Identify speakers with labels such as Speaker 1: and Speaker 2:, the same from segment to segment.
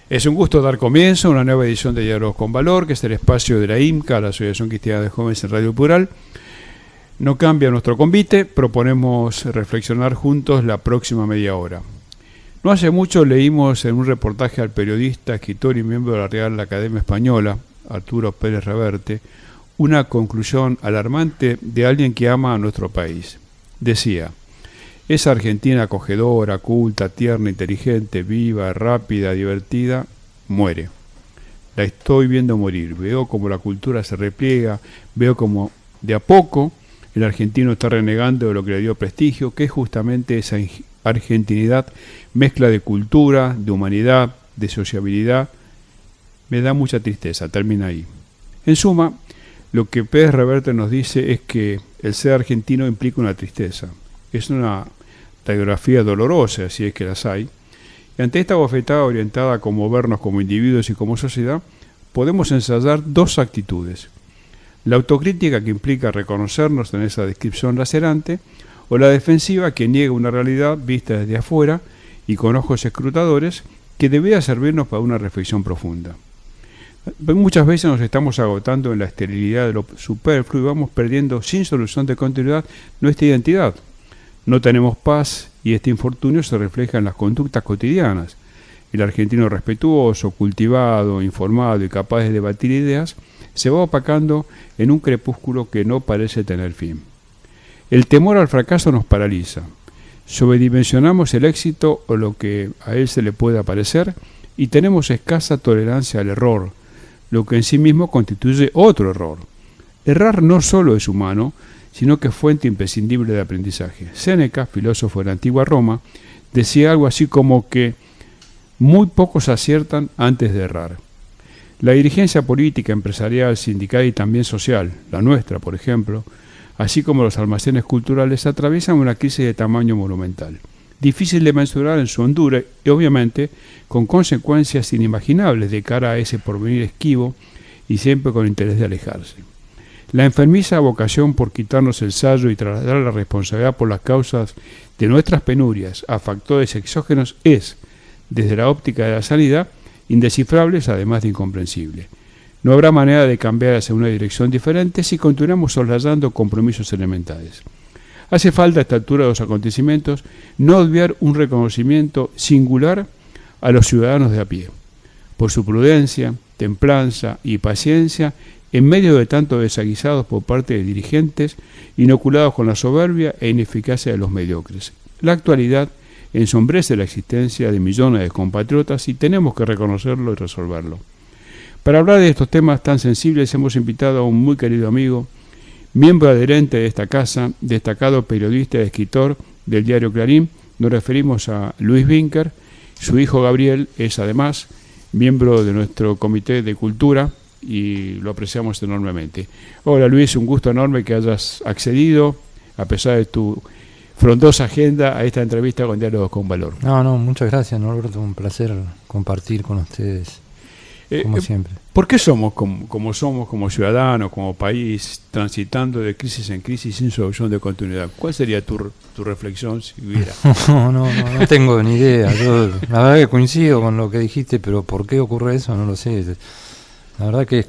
Speaker 1: Es un gusto dar comienzo a una nueva edición de Diálogos con Valor, que es el espacio de la IMCA, la Asociación Cristiana de Jóvenes en Radio Plural. No cambia nuestro convite, proponemos reflexionar juntos la próxima media hora. No hace mucho leímos en un reportaje al periodista, escritor y miembro de la Real Academia Española, Arturo Pérez Reverte, una conclusión alarmante de alguien que ama a nuestro país. Decía: esa Argentina acogedora, culta, tierna, inteligente, viva, rápida, divertida, muere. La estoy viendo morir. Veo como la cultura se repliega, veo como de a poco el argentino está renegando de lo que le dio prestigio, que es justamente esa argentinidad, mezcla de cultura, de humanidad, de sociabilidad. Me da mucha tristeza, termina ahí. En suma, lo que Pérez Reverte nos dice es que el ser argentino implica una tristeza. Es una radiografía dolorosa, si es que las hay, y ante esta bofetada orientada a cómo vernos como individuos y como sociedad, podemos ensayar dos actitudes: la autocrítica, que implica reconocernos en esa descripción lacerante, o la defensiva, que niega una realidad vista desde afuera y con ojos escrutadores, que debería servirnos para una reflexión profunda. Muchas veces nos estamos agotando en la esterilidad de lo superfluo y vamos perdiendo sin solución de continuidad nuestra identidad. No tenemos paz y este infortunio se refleja en las conductas cotidianas. El argentino respetuoso, cultivado, informado y capaz de debatir ideas se va opacando en un crepúsculo que no parece tener fin. El temor al fracaso nos paraliza. Sobredimensionamos el éxito o lo que a él se le pueda parecer y tenemos escasa tolerancia al error, lo que en sí mismo constituye otro error. Errar no solo es humano, sino que es fuente imprescindible de aprendizaje. Séneca, filósofo de la antigua Roma, decía algo así como que muy pocos aciertan antes de errar. La dirigencia política, empresarial, sindical y también social, la nuestra, por ejemplo, así como los almacenes culturales, atraviesan una crisis de tamaño monumental, difícil de mensurar en su hondura y obviamente con consecuencias inimaginables de cara a ese porvenir esquivo y siempre con interés de alejarse. La enfermiza vocación por quitarnos el sayo y trasladar la responsabilidad por las causas de nuestras penurias a factores exógenos es, desde la óptica de la sanidad, indescifrable, además de incomprensible. No habrá manera de cambiar hacia una dirección diferente si continuamos soslayando compromisos elementales. Hace falta a esta altura de los acontecimientos no obviar un reconocimiento singular a los ciudadanos de a pie, por su prudencia, templanza y paciencia en medio de tantos desaguisados por parte de dirigentes inoculados con la soberbia e ineficacia de los mediocres. La actualidad ensombrece la existencia de millones de compatriotas y tenemos que reconocerlo y resolverlo. Para hablar de estos temas tan sensibles hemos invitado a un muy querido amigo, miembro adherente de esta casa, destacado periodista y escritor del diario Clarín. Nos referimos a Luis Vincker. Su hijo Gabriel es además miembro de nuestro Comité de Cultura y lo apreciamos enormemente. Hola Luis, un gusto enorme que hayas accedido, a pesar de tu frondosa agenda, a esta entrevista con Diálogos con Valor.
Speaker 2: No, muchas gracias, Norberto, un placer compartir con ustedes, como siempre.
Speaker 1: ¿Por qué somos como somos, como ciudadanos, como país, transitando de crisis en crisis sin solución de continuidad? ¿Cuál sería tu reflexión si hubiera?
Speaker 2: No tengo ni idea. Yo, la verdad que coincido con lo que dijiste, pero ¿por qué ocurre eso? No lo sé. La verdad que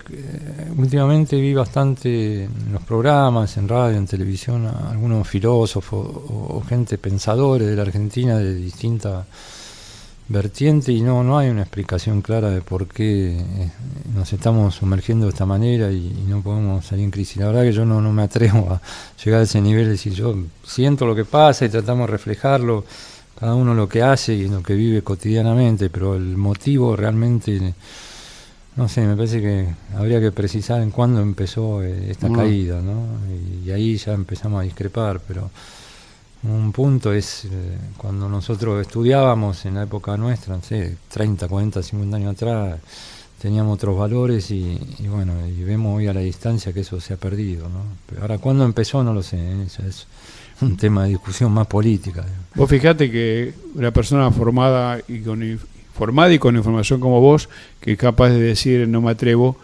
Speaker 2: últimamente vi bastante en los programas, en radio, en televisión, a algunos filósofos o gente pensadores de la Argentina de distinta vertiente y no hay una explicación clara de por qué nos estamos sumergiendo de esta manera y no podemos salir en crisis. La verdad que yo no me atrevo a llegar a ese nivel de decir yo siento lo que pasa y tratamos de reflejarlo, cada uno lo que hace y lo que vive cotidianamente, pero el motivo realmente... No sé, me parece que habría que precisar en cuándo empezó esta caída, ¿no? Y ahí ya empezamos a discrepar, pero un punto es cuando nosotros estudiábamos en la época nuestra, no sé, 30, 40, 50 años atrás, teníamos otros valores y bueno, y vemos hoy a la distancia que eso se ha perdido, ¿no? Pero ahora, ¿cuándo empezó? No lo sé, eso es un tema de discusión más política.
Speaker 1: Vos fijate que una persona formada y con información como vos, que es capaz de decir no me atrevo,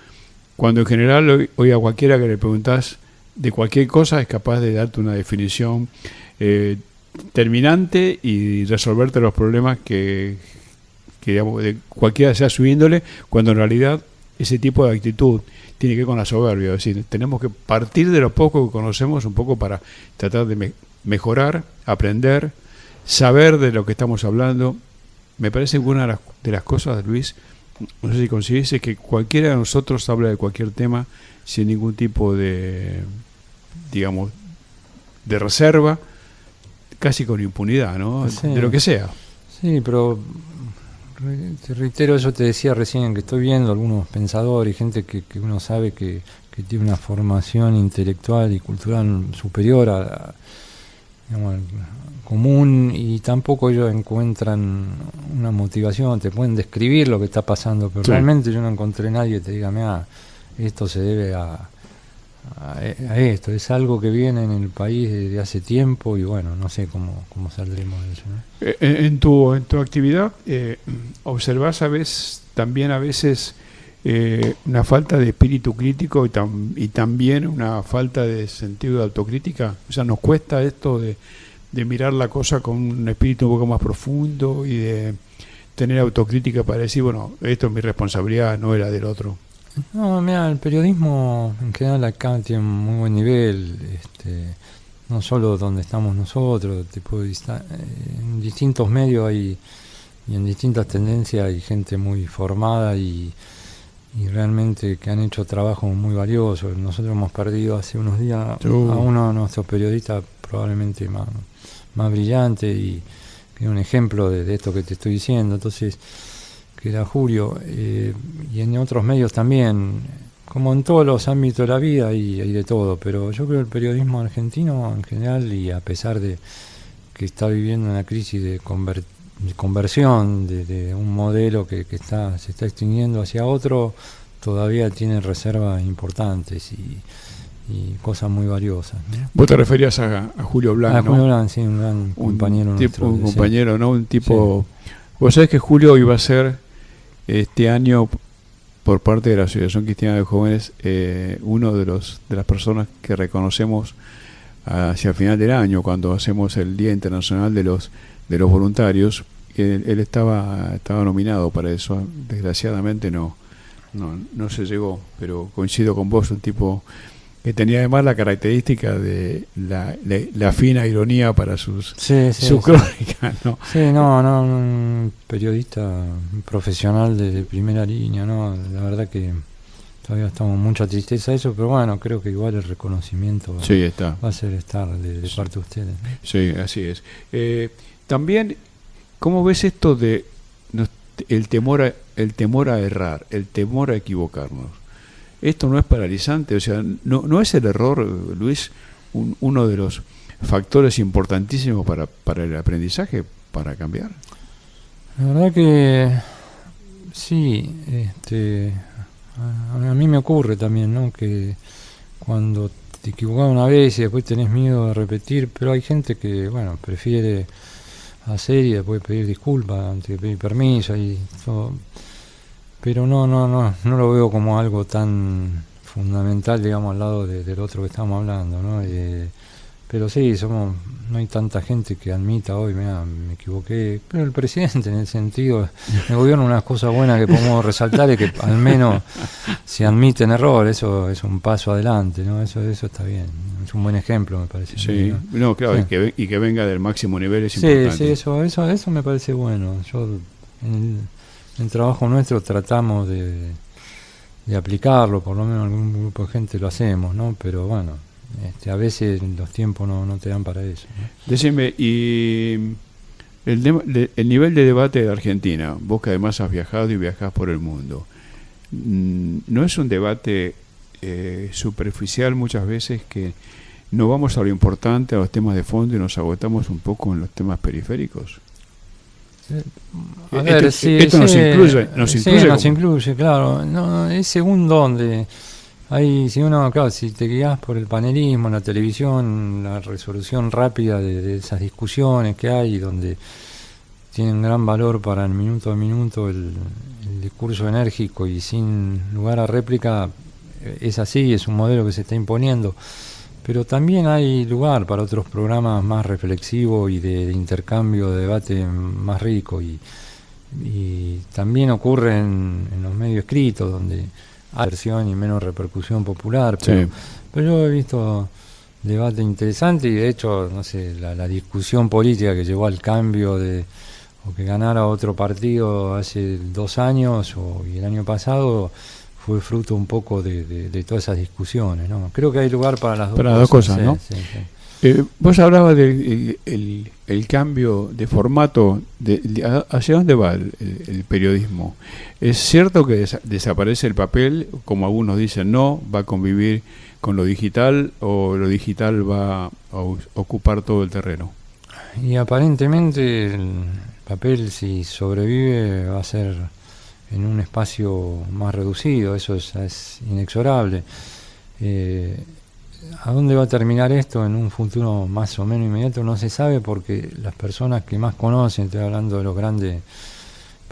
Speaker 1: cuando en general hoy a cualquiera que le preguntás de cualquier cosa es capaz de darte una definición terminante y resolverte los problemas que digamos, de cualquiera sea su índole, cuando en realidad ese tipo de actitud tiene que ver con la soberbia. Es decir, tenemos que partir de lo poco que conocemos un poco para tratar de mejorar, aprender, saber de lo que estamos hablando. Me parece que una de las cosas, Luis, no sé si coincidís, es que cualquiera de nosotros habla de cualquier tema sin ningún tipo de, digamos, de reserva, casi con impunidad, ¿no?
Speaker 2: Sí.
Speaker 1: De lo que sea.
Speaker 2: Sí, pero te reitero, eso te decía recién, que estoy viendo algunos pensadores y gente que uno sabe que tiene una formación intelectual y cultural superior a digamos, común, y tampoco ellos encuentran una motivación, te pueden describir lo que está pasando, pero realmente yo no encontré nadie que te diga, mira, esto se debe a esto, es algo que viene en el país desde hace tiempo y bueno, no sé cómo saldremos de eso, ¿no?
Speaker 1: En tu actividad, ¿observás también a veces una falta de espíritu crítico y también una falta de sentido de autocrítica? O sea, ¿nos cuesta esto de mirar la cosa con un espíritu un poco más profundo y de tener autocrítica para decir, bueno, esto es mi responsabilidad, no era del otro?
Speaker 2: No, mira, el periodismo en general acá tiene un muy buen nivel, no solo donde estamos nosotros, en distintos medios y en distintas tendencias hay gente muy formada y realmente que han hecho trabajos muy valiosos. Nosotros hemos perdido hace unos días a uno de nuestros periodistas probablemente más brillante y que es un ejemplo de esto que te estoy diciendo. Entonces, que era Julio, y en otros medios también, como en todos los ámbitos de la vida hay de todo, pero yo creo que el periodismo argentino en general, y a pesar de que está viviendo una crisis de conversión de un modelo que se está extinguiendo hacia otro, todavía tiene reservas importantes y cosas muy valiosas, ¿no?
Speaker 1: Vos te referías a Julio Blanc, ¿no?
Speaker 2: Julio Blanc, sí, un gran compañero nuestro.
Speaker 1: Un compañero, ¿no? Un tipo... Sí. Vos sabés que Julio iba a ser este año, por parte de la Asociación Cristiana de Jóvenes, uno de las personas que reconocemos hacia el final del año, cuando hacemos el Día Internacional de los Voluntarios. Él estaba nominado para eso. Desgraciadamente no se llegó, pero coincido con vos, un tipo que tenía además la característica de la fina ironía para sus crónicas, ¿no?
Speaker 2: Sí, un periodista profesional de primera línea, ¿no? La verdad que todavía estamos mucha tristeza eso, pero bueno, creo que igual el reconocimiento va a ser de parte de ustedes, ¿no?
Speaker 1: Sí, así es. También, ¿cómo ves esto de el temor a errar, el temor a equivocarnos? Esto no es paralizante, o sea, no es el error, Luis, uno de los factores importantísimos para el aprendizaje, para cambiar.
Speaker 2: La verdad que sí, a mí me ocurre también, ¿no? Que cuando te equivocas una vez y después tenés miedo de repetir, pero hay gente que, bueno, prefiere hacer y después pedir disculpas antes de pedir permiso y todo. Pero no lo veo como algo tan fundamental, digamos, al lado del otro que estamos hablando, ¿no? Pero sí, no hay tanta gente que admita hoy, mira, me equivoqué. Pero el presidente, en el sentido, el gobierno, una cosa buena que podemos resaltar es que al menos se admiten errores, eso es un paso adelante, ¿no? Eso está bien, es un buen ejemplo, me parece.
Speaker 1: Sí, ¿no? Claro, sí. Y que venga del máximo nivel es importante.
Speaker 2: Sí, eso me parece bueno. Yo, en el trabajo nuestro tratamos de aplicarlo, por lo menos algún grupo de gente lo hacemos, ¿no? Pero bueno, a veces los tiempos no te dan para eso, ¿no?
Speaker 1: Decime, y el nivel de debate de Argentina, vos que además has viajado y viajás por el mundo, ¿no es un debate superficial muchas veces, que no vamos a lo importante, a los temas de fondo, y nos agotamos un poco en los temas periféricos?
Speaker 2: A ver,
Speaker 1: esto nos incluye,
Speaker 2: claro. No, es según dónde. Si te guías por el panelismo, la televisión, la resolución rápida de esas discusiones que hay, donde tienen gran valor para el minuto a minuto el discurso enérgico y sin lugar a réplica, es así, es un modelo que se está imponiendo. Pero también hay lugar para otros programas más reflexivos y de intercambio, de debate más rico. Y y también ocurre en los medios escritos, donde hay versión y menos repercusión popular, pero yo he visto debate interesante y de hecho, no sé, la discusión política que llevó al cambio o que ganara otro partido hace 2 años y el año pasado fue fruto un poco de todas esas discusiones, ¿no? Creo que hay lugar para las
Speaker 1: dos cosas, ¿no? Vos hablabas del el cambio de formato, ¿hacia dónde va el periodismo? ¿Es cierto que desaparece el papel, como algunos dicen, no, va a convivir con lo digital, o lo digital va a ocupar todo el terreno?
Speaker 2: Y aparentemente el papel, si sobrevive, va a ser en un espacio más reducido, eso es inexorable. ¿A dónde va a terminar esto en un futuro más o menos inmediato? No se sabe, porque las personas que más conocen, estoy hablando de los grandes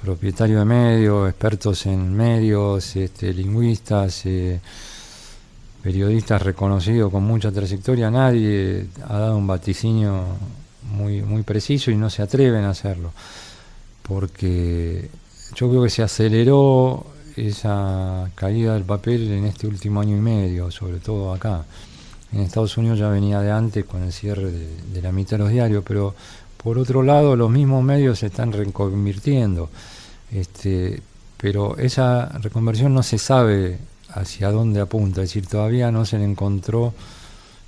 Speaker 2: propietarios de medios, expertos en medios, lingüistas, periodistas reconocidos con mucha trayectoria, nadie ha dado un vaticinio muy, muy preciso y no se atreven a hacerlo, porque yo creo que se aceleró esa caída del papel en este último año y medio, sobre todo acá. En Estados Unidos ya venía de antes con el cierre de la mitad de los diarios, pero por otro lado los mismos medios se están reconvirtiendo, pero esa reconversión no se sabe hacia dónde apunta, es decir, todavía no se le encontró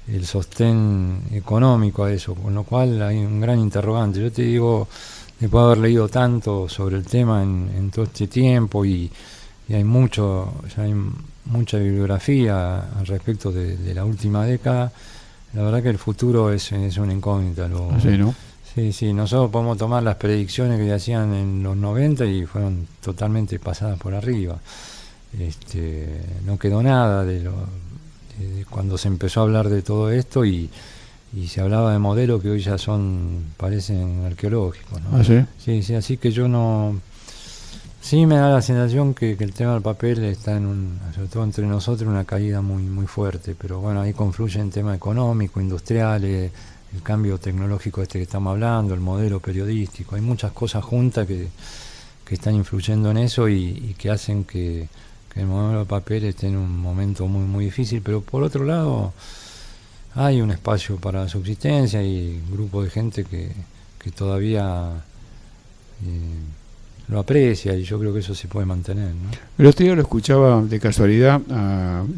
Speaker 2: el sostén económico a eso, con lo cual hay un gran interrogante. Yo te digo, después de haber leído tanto sobre el tema en todo este tiempo y hay mucha bibliografía al respecto de la última década, la verdad que el futuro es una incógnita.
Speaker 1: ¿Sí, no?
Speaker 2: Sí, nosotros podemos tomar las predicciones que se hacían en los 90 y fueron totalmente pasadas por arriba. No quedó nada de cuando se empezó a hablar de todo esto y se hablaba de modelos que hoy ya parecen arqueológicos, ¿no?
Speaker 1: ¿Ah, sí?
Speaker 2: Sí, así que yo no... Sí me da la sensación que el tema del papel está sobre todo entre nosotros, una caída muy, muy fuerte, pero bueno, ahí confluyen temas económicos, industriales, el cambio tecnológico que estamos hablando, el modelo periodístico, hay muchas cosas juntas que están influyendo en eso y que hacen que el modelo de papel esté en un momento muy, muy difícil, pero por otro lado hay un espacio para la subsistencia y un grupo de gente que todavía lo aprecia, y yo creo que eso se puede mantener, ¿no?
Speaker 1: El otro día lo escuchaba de casualidad,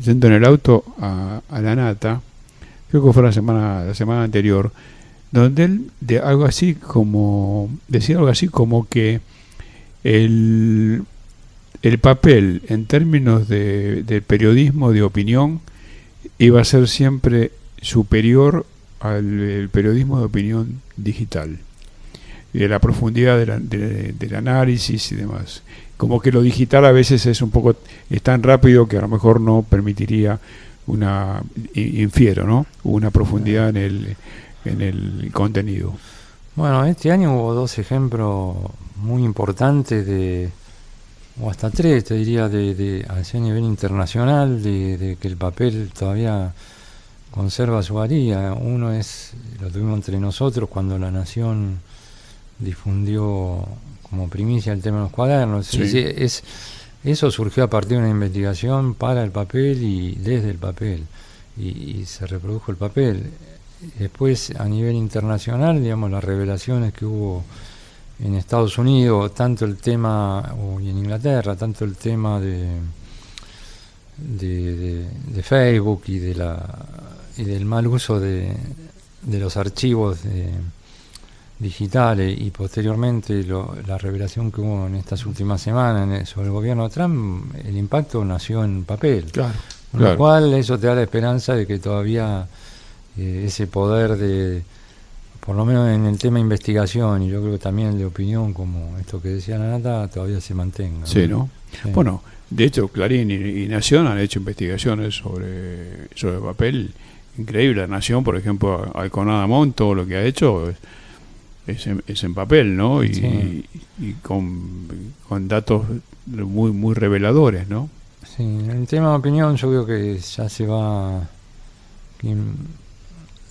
Speaker 1: yendo en el auto a La Nata, creo que fue la semana anterior, donde él decía algo así como que el papel en términos de periodismo de opinión iba a ser siempre superior al periodismo de opinión digital, y de la profundidad del análisis y demás. Como que lo digital a veces es tan rápido que a lo mejor no permitiría infiero, ¿no? Una profundidad en el contenido.
Speaker 2: Bueno, este año hubo 2 ejemplos muy importantes o hasta 3, te diría, a nivel internacional, de que el papel todavía conserva su valía. Uno lo tuvimos entre nosotros cuando La Nación difundió como primicia el tema de los cuadernos. Sí, eso surgió a partir de una investigación para el papel y desde el papel, y se reprodujo el papel. Después, a nivel internacional, digamos, las revelaciones que hubo en Estados Unidos, tanto el tema, y en Inglaterra, tanto el tema de Facebook y del mal uso de los archivos digitales, y posteriormente la revelación que hubo en estas últimas semanas sobre el gobierno de Trump, el impacto nació en papel.
Speaker 1: Claro.
Speaker 2: Con lo cual eso te da la esperanza de que todavía ese poder por lo menos en el tema de investigación, y yo creo que también el de opinión, como esto que decía la Nata, todavía se mantenga, ¿no?
Speaker 1: Sí, ¿no? Sí. Bueno, de hecho Clarín y Nación han hecho investigaciones sobre papel increíble. La Nación, por ejemplo, Alconada todo lo que ha hecho es en papel, ¿no? Y con datos muy, muy reveladores, ¿no?
Speaker 2: Sí, en el tema de opinión yo creo que ya se va,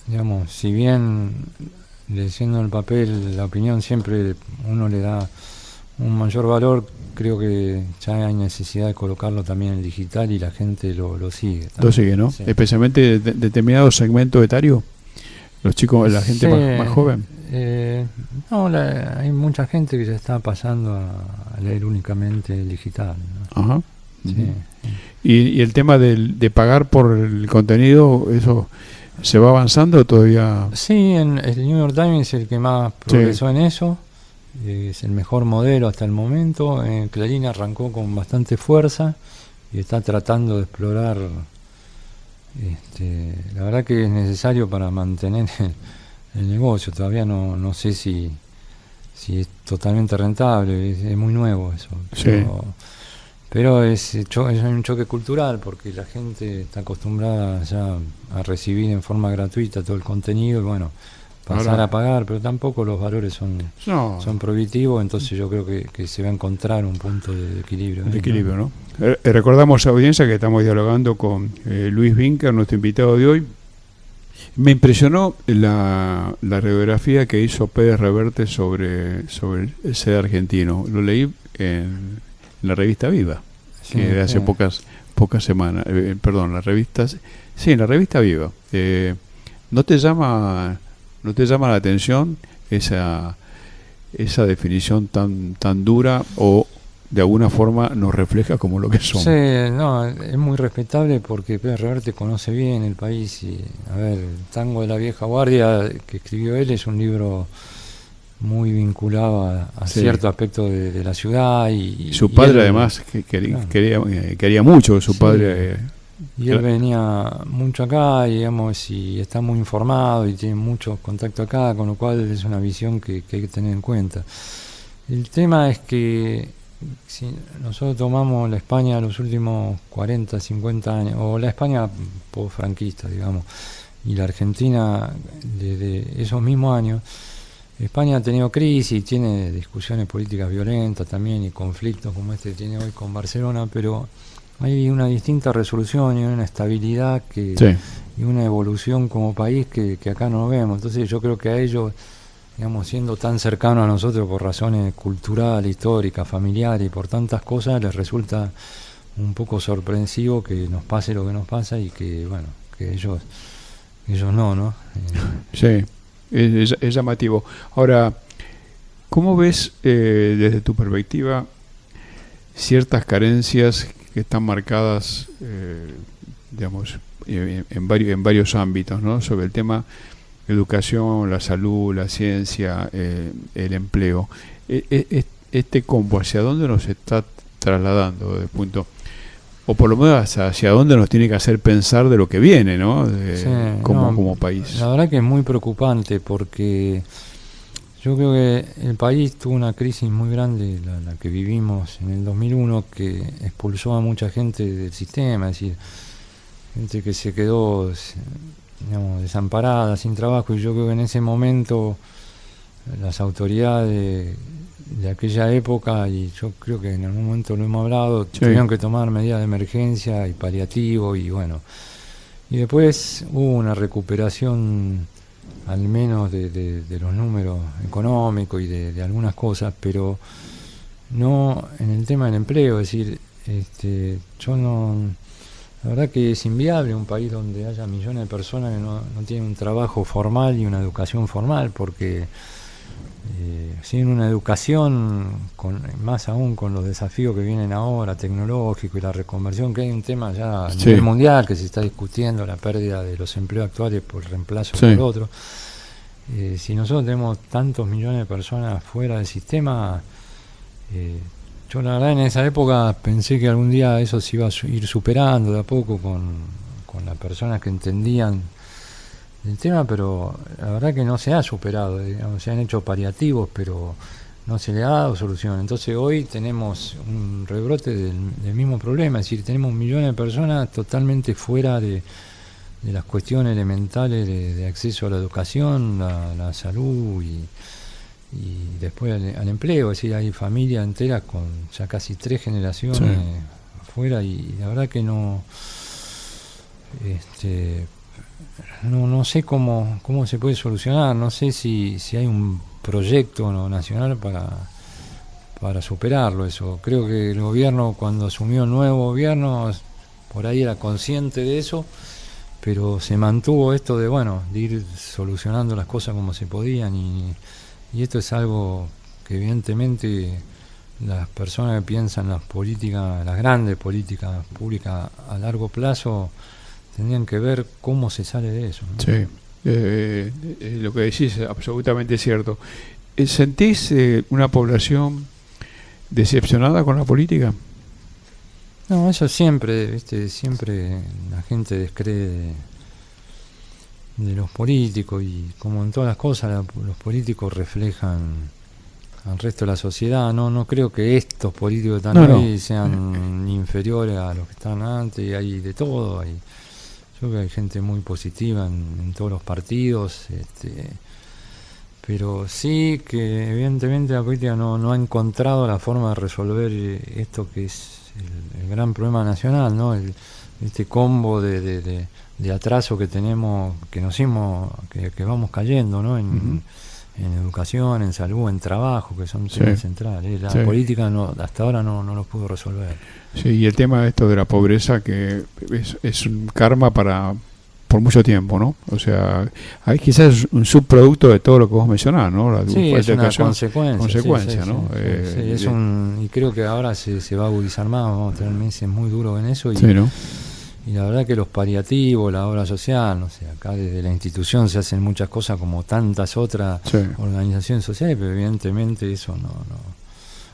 Speaker 2: digamos, si bien leyendo el papel la opinión siempre uno le da un mayor valor, creo que ya hay necesidad de colocarlo también en digital y la gente lo sigue también.
Speaker 1: Lo sigue, ¿no?
Speaker 2: Sí.
Speaker 1: Especialmente determinado segmento etario, los chicos, la gente
Speaker 2: Sí,
Speaker 1: más joven.
Speaker 2: No, hay mucha gente que ya está pasando a leer únicamente el digital, ¿no?
Speaker 1: Ajá.
Speaker 2: Sí.
Speaker 1: Ujú. Y el tema de pagar por el contenido, ¿eso se va avanzando todavía?
Speaker 2: Sí, el New York Times es el que más progresó en eso, es el mejor modelo hasta el momento. Clarín arrancó con bastante fuerza y está tratando de explorar, la verdad que es necesario para mantener el negocio. Todavía no sé si es totalmente rentable, es muy nuevo eso. Pero es un choque cultural, porque la gente está acostumbrada ya a recibir en forma gratuita todo el contenido y bueno, pasar a pagar, pero tampoco los valores son prohibitivos, entonces yo creo que se va a encontrar un punto de equilibrio.
Speaker 1: De equilibrio, ¿no? Recordamos a la audiencia que estamos dialogando con Luis Vinca, nuestro invitado de hoy. Me impresionó la radiografía que hizo Pérez Reverte sobre el ser argentino. Lo leí en la revista Viva, que de hace pocas semanas, perdón, las revistas, sí, en la revista Viva. ¿No te llama la atención esa definición tan dura, o de alguna forma nos refleja como lo que somos?
Speaker 2: Sí, no, es muy respetable porque Pérez Reverte conoce bien el país y, a ver, el Tango de la Vieja Guardia que escribió él es un libro muy vinculado a cierto aspecto de la ciudad y
Speaker 1: su padre, además, quería mucho su padre.
Speaker 2: Y él venía mucho acá, digamos, y está muy informado y tiene mucho contacto acá, con lo cual es una visión que hay que tener en cuenta. El tema es que si nosotros tomamos la España de los últimos 40, 50 años, o la España post-franquista, digamos, y la Argentina de esos mismos años, España ha tenido crisis, tiene discusiones políticas violentas también y conflictos como este que tiene hoy con Barcelona, pero hay una distinta resolución y una estabilidad y una evolución como país que acá no vemos. Entonces yo creo que a ellos, digamos, siendo tan cercanos a nosotros por razones culturales, históricas, familiares y por tantas cosas, les resulta un poco sorpresivo que nos pase lo que nos pasa y que, bueno, que ellos no.
Speaker 1: Sí. Es llamativo. Ahora, ¿cómo ves desde tu perspectiva ciertas carencias que están marcadas, digamos, en varios ámbitos, ¿no? Sobre el tema educación, la salud, la ciencia, el empleo? Este combo, ¿hacia dónde nos está trasladando desde el punto, o por lo menos hacia dónde nos tiene que hacer pensar de lo que viene, ¿no? Como país.
Speaker 2: La verdad que es muy preocupante porque yo creo que el país tuvo una crisis muy grande, la que vivimos en el 2001, que expulsó a mucha gente del sistema, es decir, gente que se quedó, digamos, desamparada, sin trabajo, y yo creo que en ese momento las autoridades de aquella época, y yo creo que en algún momento lo hemos hablado, tuvieron que tomar medidas de emergencia y paliativo, y bueno, y después hubo una recuperación al menos de los números económicos y de algunas cosas, pero no en el tema del empleo. Es decir, la verdad que es inviable un país donde haya millones de personas que no tienen un trabajo formal y una educación formal, porque sin una educación, más aún con los desafíos que vienen ahora, tecnológicos y la reconversión, que hay un tema ya a nivel mundial que se está discutiendo, la pérdida de los empleos actuales por reemplazo por otros. Si nosotros tenemos tantos millones de personas fuera del sistema, yo la verdad en esa época pensé que algún día eso se iba a ir superando de a poco con las personas que entendían el tema, pero la verdad que no se ha superado, digamos, se han hecho paliativos, pero no se le ha dado solución. Entonces hoy tenemos un rebrote del mismo problema, es decir, tenemos millones de personas totalmente fuera de las cuestiones elementales de acceso a la educación, la salud y después al empleo. Es decir, hay familias enteras con ya casi 3 generaciones fuera, y la verdad que no sé cómo se puede solucionar. No sé si hay un proyecto nacional para superarlo eso. Creo que el gobierno, cuando asumió el nuevo gobierno, por ahí era consciente de eso, pero se mantuvo esto de ir solucionando las cosas como se podían, y esto es algo que evidentemente las personas que piensan las políticas, las grandes políticas públicas a largo plazo, tendrían que ver cómo se sale de eso, ¿no?
Speaker 1: Sí, lo que decís es absolutamente cierto. ¿Sentís una población decepcionada con la política?
Speaker 2: No, eso siempre, siempre la gente descree de los políticos, y como en todas las cosas, los políticos reflejan al resto de la sociedad. No creo que estos políticos que están hoy sean inferiores a los que estaban antes, y hay de todo. Yo creo que hay gente muy positiva en todos los partidos, pero sí que evidentemente la política no ha encontrado la forma de resolver esto que es el gran problema nacional, ¿no? Este combo de atraso que tenemos, que vamos cayendo, ¿no? En educación, en salud, en trabajo, que son temas centrales. La política hasta ahora no los pudo resolver.
Speaker 1: Sí, y el tema esto de la pobreza, que es un karma por mucho tiempo, ¿no? O sea, hay quizás un subproducto de todo lo que vos mencionás, ¿no?
Speaker 2: Es una consecuencia,
Speaker 1: ¿no?
Speaker 2: Y creo que ahora se va a agudizar más, vamos a tener meses muy duros en eso,
Speaker 1: ¿no?
Speaker 2: Y la verdad que los paliativos, la obra social, no sé, acá desde la institución se hacen muchas cosas como tantas otras organizaciones sociales, pero evidentemente eso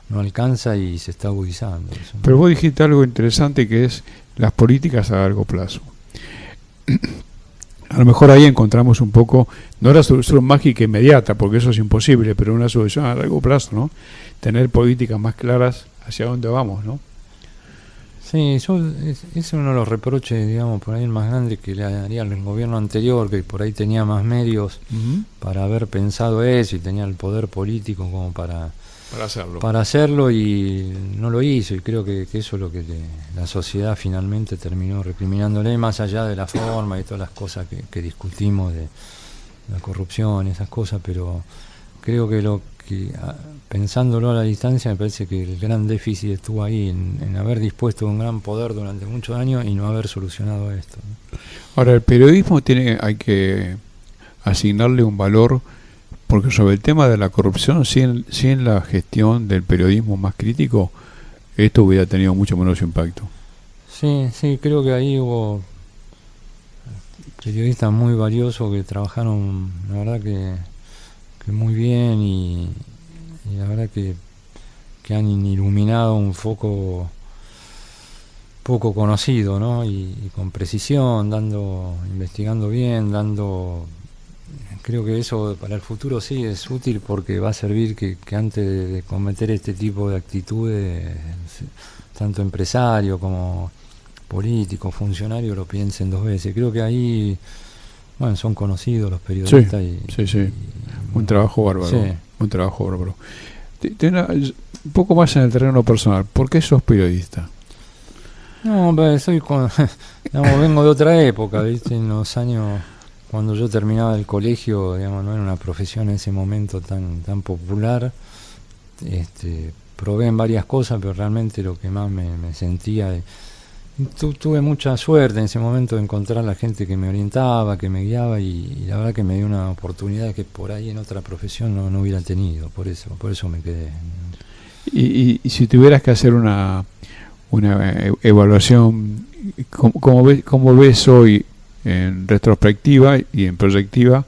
Speaker 2: no alcanza y se está agudizando.
Speaker 1: Pero vos dijiste algo interesante, que es las políticas a largo plazo. A lo mejor ahí encontramos un poco, no la solución mágica inmediata, porque eso es imposible, pero una solución a largo plazo, ¿no? Tener políticas más claras hacia dónde vamos, ¿no?
Speaker 2: Sí, es uno de los reproches, digamos, por ahí el más grande que le haría al gobierno anterior, que por ahí tenía más medios para haber pensado eso, y tenía el poder político como para hacerlo, y no lo hizo, y creo que eso es lo que la sociedad finalmente terminó recriminándole, más allá de la forma y todas las cosas que discutimos de la corrupción y esas cosas, pero creo que pensándolo a la distancia, me parece que el gran déficit estuvo ahí en haber dispuesto de un gran poder durante muchos años y no haber solucionado esto, ¿no?
Speaker 1: Ahora, el periodismo hay que asignarle un valor, porque sobre el tema de la corrupción, sin la gestión del periodismo más crítico, esto hubiera tenido mucho menos impacto.
Speaker 2: Sí, creo que ahí hubo periodistas muy valiosos que trabajaron, la verdad que muy bien, y la verdad que han iluminado un foco poco conocido, ¿no? Y con precisión, investigando bien, creo que eso para el futuro sí es útil, porque va a servir que antes de cometer este tipo de actitudes, tanto empresario como político, funcionario, lo piensen dos veces. Creo que ahí, son conocidos los periodistas.
Speaker 1: Sí. Un trabajo bárbaro. Sí. Un trabajo bárbaro. Un poco más en el terreno personal, ¿por qué sos periodista?
Speaker 2: No, vengo de otra época, ¿viste? En los años cuando yo terminaba el colegio, digamos, no era una profesión en ese momento tan popular. Probé en varias cosas, pero realmente lo que más me sentía... Tuve mucha suerte en ese momento de encontrar la gente que me orientaba, que me guiaba, y la verdad que me dio una oportunidad que por ahí en otra profesión no hubiera tenido, por eso me quedé.
Speaker 1: Y si tuvieras que hacer una evaluación, ¿cómo ves hoy, en retrospectiva y en proyectiva,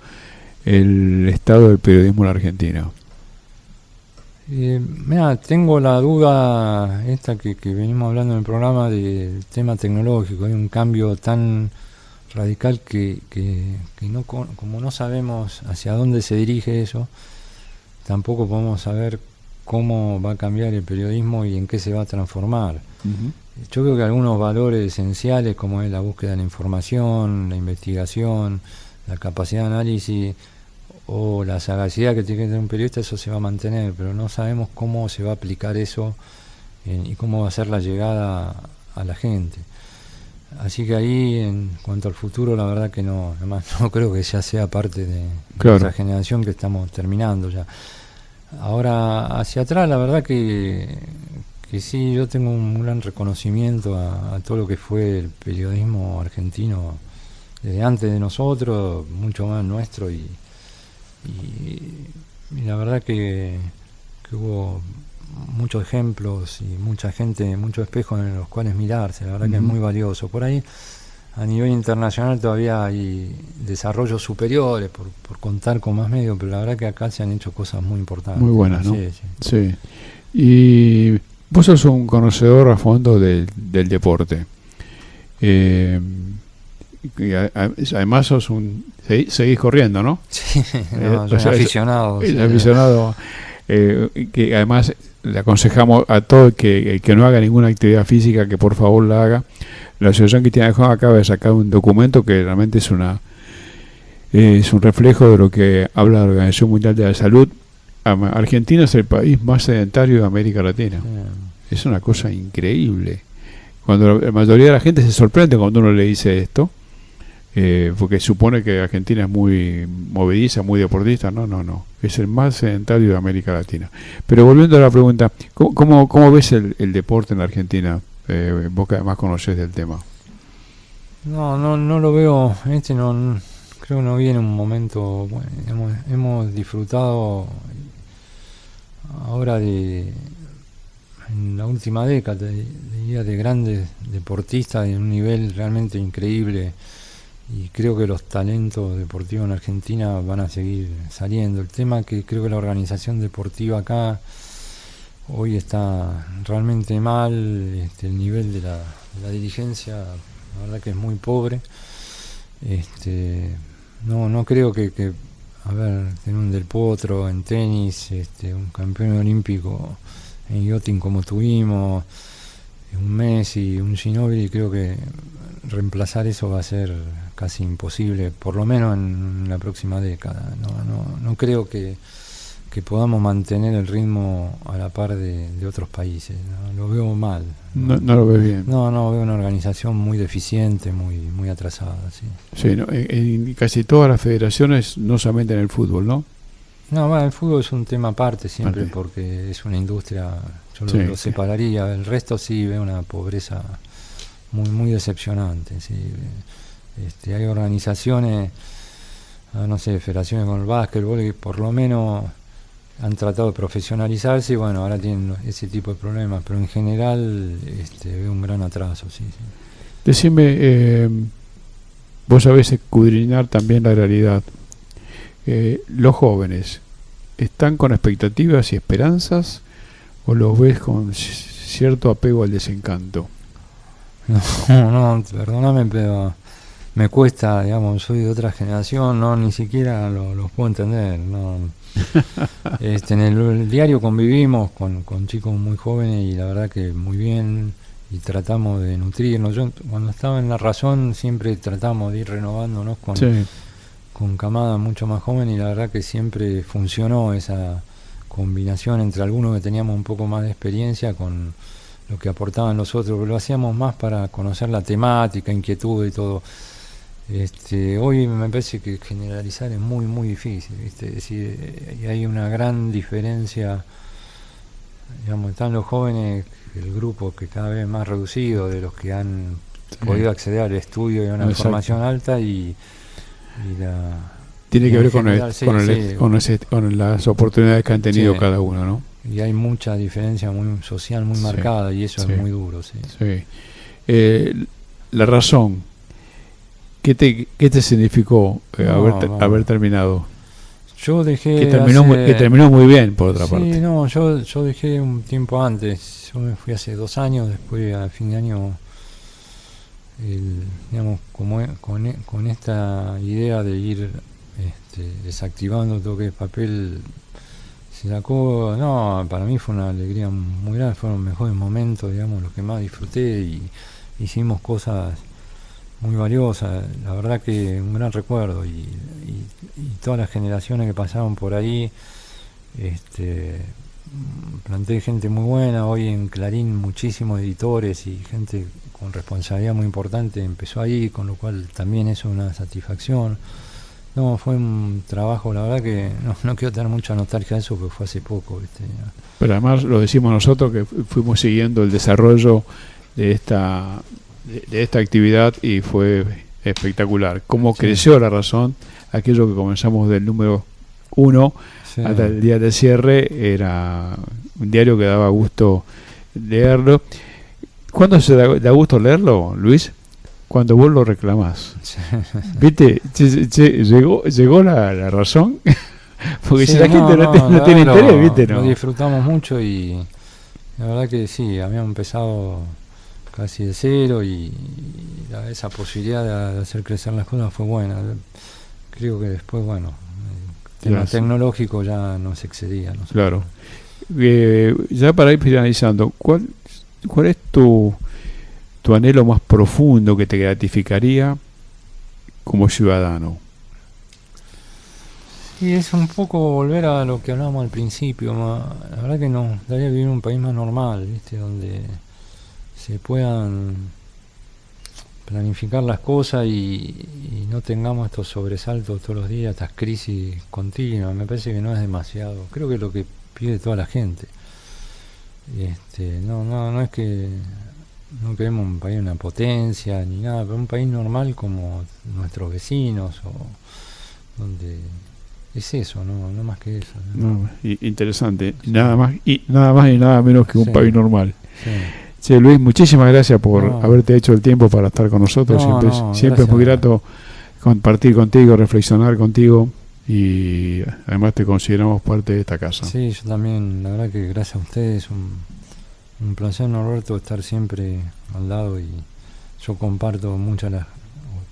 Speaker 1: el estado del periodismo en la Argentina?
Speaker 2: Mira, tengo la duda esta que venimos hablando en el programa del tema tecnológico. Hay un cambio tan radical que no, como no sabemos hacia dónde se dirige eso, tampoco podemos saber cómo va a cambiar el periodismo y en qué se va a transformar. Yo creo que algunos valores esenciales, como es la búsqueda de la información, la investigación, la capacidad de análisis o la sagacidad que tiene que tener un periodista, eso se va a mantener, pero no sabemos cómo se va a aplicar eso y cómo va a ser la llegada a la gente. Así que ahí, en cuanto al futuro, la verdad que no creo que ya sea parte de esa generación que estamos terminando ya. Ahora, hacia atrás, la verdad que sí, yo tengo un gran reconocimiento a todo lo que fue el periodismo argentino desde antes de nosotros, mucho más nuestro, y la verdad que hubo muchos ejemplos y mucha gente, muchos espejos en los cuales mirarse, la verdad que es muy valioso. Por ahí, a nivel internacional todavía hay desarrollos superiores por contar con más medios, pero la verdad que acá se han hecho cosas muy importantes.
Speaker 1: Muy buenas, ¿no?
Speaker 2: Sí.
Speaker 1: Sí. Y vos sos un conocedor a fondo del deporte. Y además sos seguís corriendo, ¿no?
Speaker 2: Sí, no, soy aficionado.
Speaker 1: Es aficionado. Que además le aconsejamos a todo el que no haga ninguna actividad física que por favor la haga. La Asociación Cristiana de Hong acaba de sacar un documento que realmente es un reflejo de lo que habla la Organización Mundial de la Salud. Argentina es el país más sedentario de América Latina. Es una cosa increíble. Cuando la mayoría de la gente se sorprende cuando uno le dice esto, porque supone que Argentina es muy movediza, muy deportista. No. Es el más sedentario de América Latina. Pero volviendo a la pregunta, ¿cómo ves el deporte en la Argentina? Vos que además conocés del tema.
Speaker 2: No lo veo, creo que no viene un momento, bueno, hemos disfrutado ahora en la última década de grandes deportistas de un nivel realmente increíble, y creo que los talentos deportivos en Argentina van a seguir saliendo. El tema que creo que la organización deportiva acá hoy está realmente mal, el nivel de la dirigencia, la verdad que es muy pobre. No creo que a ver, tener un Del Potro en tenis, un campeón olímpico en yachting como tuvimos, un Messi, un Ginóbili, creo que reemplazar eso va a ser casi imposible, por lo menos en la próxima década. No creo que podamos mantener el ritmo a la par de otros países. Lo veo mal.
Speaker 1: No lo ves bien.
Speaker 2: No, veo una organización muy deficiente, muy atrasada.
Speaker 1: Sí, en casi todas las federaciones, no solamente en el fútbol, ¿no?
Speaker 2: No, bueno, el fútbol es un tema aparte siempre, porque es una industria, yo lo separaría. El resto sí veo una pobreza muy decepcionante. Sí. Hay organizaciones, no sé, federaciones con el básquetbol, que por lo menos han tratado de profesionalizarse y bueno, ahora tienen ese tipo de problemas, pero en general veo un gran atraso. Sí.
Speaker 1: Decime, vos sabés escudriñar también la realidad. Los jóvenes, ¿están con expectativas y esperanzas o los ves con cierto apego al desencanto?
Speaker 2: No, perdóname, pero me cuesta, digamos, soy de otra generación, ni siquiera los puedo entender. En el diario convivimos con chicos muy jóvenes y la verdad que muy bien, y tratamos de nutrirnos. Yo cuando estaba en La Razón siempre tratamos de ir renovándonos con camadas mucho más jóvenes, y la verdad que siempre funcionó esa combinación entre algunos que teníamos un poco más de experiencia con lo que aportaban los otros, pero lo hacíamos más para conocer la temática, inquietud y todo. Hoy me parece que generalizar es muy difícil, ¿viste? Es decir, y hay una gran diferencia, digamos, están los jóvenes, el grupo que cada vez es más reducido de los que han podido acceder al estudio y a una formación alta, y
Speaker 1: tiene que ver con las oportunidades que han tenido cada uno, ¿no?
Speaker 2: Y hay mucha diferencia muy social, muy marcada, y eso es muy duro.
Speaker 1: La Razón, ¿qué te significó haber terminado?
Speaker 2: Yo dejé
Speaker 1: que terminó muy bien, por otra parte.
Speaker 2: Yo dejé un tiempo antes. Yo me fui hace 2 años, después a fin de año, digamos, con esta idea de ir desactivando todo que es papel, se sacó. Para mí fue una alegría muy grande, fueron los mejores momentos, digamos, los que más disfruté, y hicimos cosas muy valiosas, la verdad que un gran recuerdo, y todas las generaciones que pasaron por ahí, planté gente muy buena. Hoy en Clarín muchísimos editores y gente con responsabilidad muy importante empezó ahí, con lo cual también es una satisfacción. No, fue un trabajo, la verdad que no quiero tener mucha nostalgia de eso, porque fue hace poco, ¿viste?
Speaker 1: Pero además lo decimos nosotros que fuimos siguiendo el desarrollo de esta actividad y fue espectacular. Cómo
Speaker 2: Sí.
Speaker 1: creció La Razón, aquello que comenzamos del número 1
Speaker 2: Sí.
Speaker 1: hasta el día de cierre, era un diario que daba gusto leerlo. ¿Cuándo se da gusto leerlo, Luis? Cuando vos lo reclamás.
Speaker 2: Sí.
Speaker 1: ¿Viste? Llegó la razón. Porque
Speaker 2: Sí,
Speaker 1: si la gente no tiene
Speaker 2: claro,
Speaker 1: interés, ¿viste?
Speaker 2: lo
Speaker 1: No.
Speaker 2: disfrutamos mucho y la verdad que sí, habíamos empezado casi de cero y esa posibilidad de hacer crecer las cosas fue buena. Creo que después, bueno, el tema
Speaker 1: Gracias.
Speaker 2: tecnológico ya nos excedía. ¿No?
Speaker 1: Claro. Ya para ir finalizando, ¿cuál es tu anhelo más profundo que te gratificaría como ciudadano?
Speaker 2: Y es un poco volver a lo que hablábamos al principio. La verdad que nos daría vivir en un país más normal, ¿viste? Donde se puedan planificar las cosas y no tengamos estos sobresaltos todos los días, estas crisis continuas. Me parece que no es demasiado. Creo que es lo que pide toda la gente. No es que no queremos un país, una potencia ni nada, pero un país normal como nuestros vecinos, o donde es eso, no más que eso.
Speaker 1: No, interesante. Nada más y nada menos que un
Speaker 2: Sí.
Speaker 1: país normal.
Speaker 2: Sí.
Speaker 1: Che, Luis, muchísimas gracias por
Speaker 2: No.
Speaker 1: haberte hecho el tiempo para estar con nosotros. Siempre es muy grato compartir contigo, reflexionar contigo, y además te consideramos parte de esta casa.
Speaker 2: Sí, yo también, la verdad que gracias a ustedes, un placer, Norberto, estar siempre al lado, y yo comparto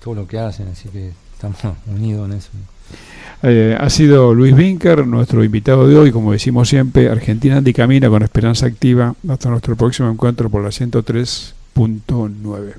Speaker 2: todo lo que hacen, así que estamos unidos en eso.
Speaker 1: Ha sido Luis Vinker, nuestro invitado de hoy. Como decimos siempre, Argentina anda y camina con esperanza activa. Hasta nuestro próximo encuentro por la 103.9.